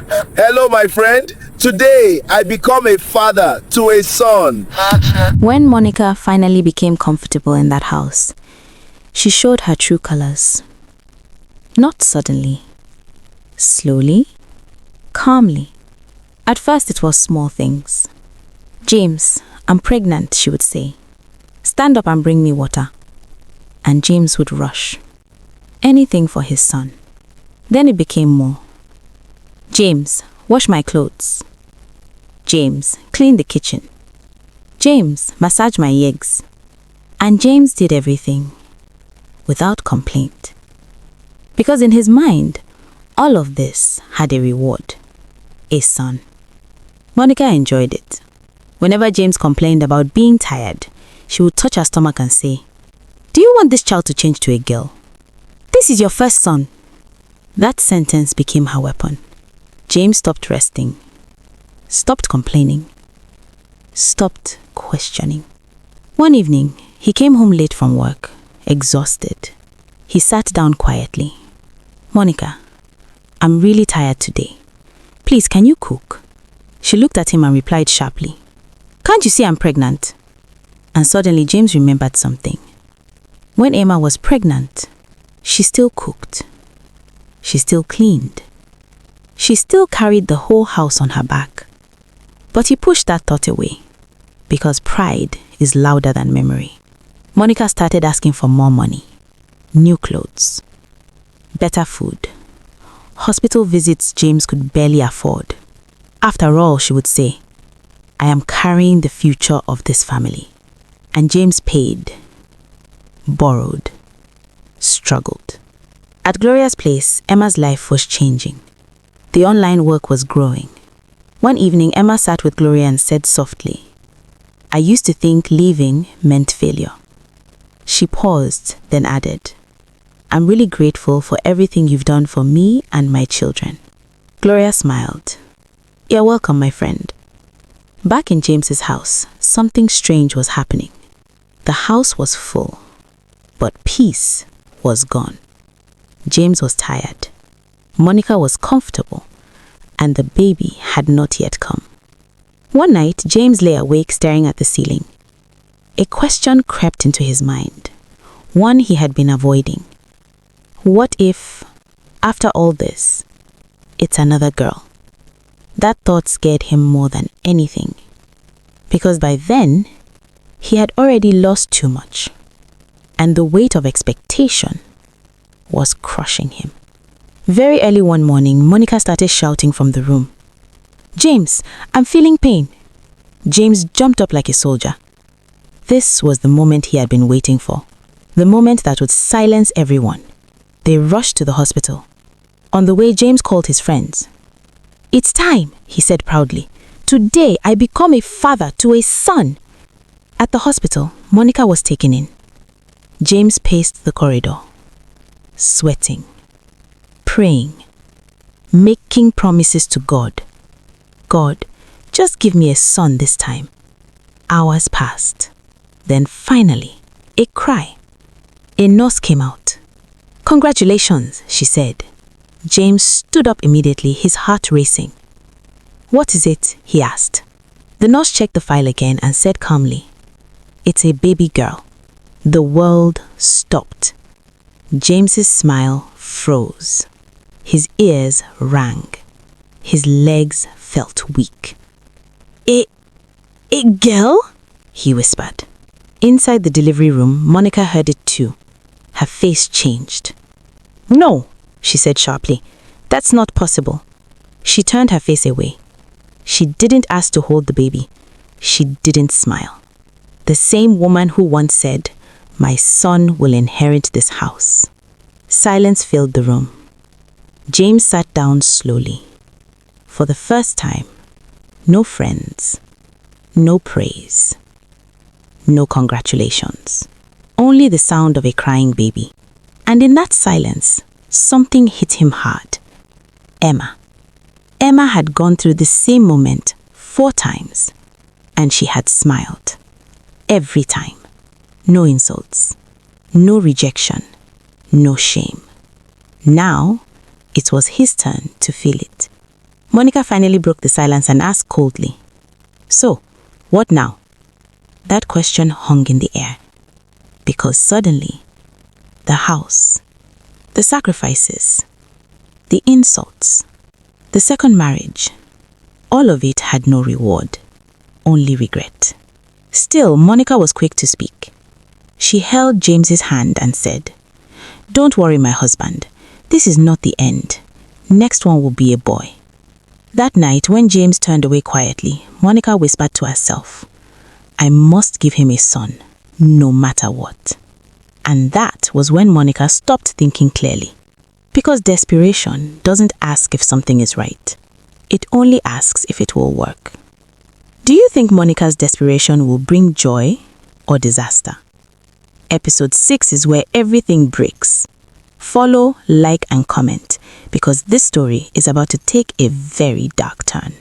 Hello, my friend. Today, I become a father to a son. When Monica finally became comfortable in that house, she showed her true colors. Not suddenly, slowly, calmly. At first, it was small things. "James, I'm pregnant," she would say. "Stand up and bring me water." And James would rush. Anything for his son. Then it became more. "James, wash my clothes." "James, clean the kitchen." "James, massage my legs." And James did everything without complaint. Because in his mind, all of this had a reward: a son. Monica enjoyed it. Whenever James complained about being tired, she would touch her stomach and say, "Do you want this child to change to a girl? This is your first son." That sentence became her weapon. James stopped resting, stopped complaining, stopped questioning. One evening, he came home late from work, exhausted. He sat down quietly. "Monica, I'm really tired today. Please, can you cook?" She looked at him and replied sharply, "Can't you see I'm pregnant?" And suddenly James remembered something. When Emma was pregnant, she still cooked. She still cleaned. She still carried the whole house on her back. But he pushed that thought away, because pride is louder than memory. Monica started asking for more money, new clothes, better food, hospital visits James could barely afford. After all, she would say, "I am carrying the future of this family." And James paid, borrowed, struggled. At Gloria's place, Emma's life was changing. The online work was growing. One evening, Emma sat with Gloria and said softly, "I used to think leaving meant failure." She paused, then added, "I'm really grateful for everything you've done for me and my children." Gloria smiled. "You're welcome, my friend." Back in James's house, something strange was happening. The house was full, but peace was gone. James was tired. Monica was comfortable, and the baby had not yet come. One night, James lay awake staring at the ceiling. A question crept into his mind, one he had been avoiding. What if, after all this, it's another girl? That thought scared him more than anything, because by then, he had already lost too much, and the weight of expectation was crushing him. Very early one morning, Monica started shouting from the room, "James, I'm feeling pain." James jumped up like a soldier. This was the moment he had been waiting for, the moment that would silence everyone. They rushed to the hospital. On the way, James called his friends. "It's time," he said proudly. "Today, I become a father to a son." At the hospital, Monica was taken in. James paced the corridor, sweating, praying, making promises to God. "God, just give me a son this time." Hours passed. Then finally, a cry. A nurse came out. "Congratulations," she said. James stood up immediately, his heart racing. "What is it?" he asked. The nurse checked the file again and said calmly, "It's a baby girl." The world stopped. James's smile froze. His ears rang. His legs felt weak. A girl?" he whispered. Inside the delivery room, Monica heard it too. Her face changed. "No," she said sharply. "That's not possible." She turned her face away. She didn't ask to hold the baby. She didn't smile. The same woman who once said, "My son will inherit this house." Silence filled the room. James sat down slowly. For the first time, no friends, no praise, no congratulations. Only the sound of a crying baby. And in that silence, something hit him hard. Emma. Emma had gone through the same moment 4 times, and she had smiled. Every time. No insults, no rejection, no shame. Now, it was his turn to feel it. Monica finally broke the silence and asked coldly, "So, what now?" That question hung in the air. Because suddenly, the house, the sacrifices, the insults, the second marriage, all of it had no reward, only regret. Still, Monica was quick to speak. She held James's hand and said, "Don't worry, my husband. This is not the end. Next one will be a boy." That night, when James turned away quietly, Monica whispered to herself, "I must give him a son, no matter what." And that was when Monica stopped thinking clearly. Because desperation doesn't ask if something is right. It only asks if it will work. Do you think Monica's desperation will bring joy or disaster? Episode 6 is where everything breaks. Follow, like, and comment because this story is about to take a very dark turn.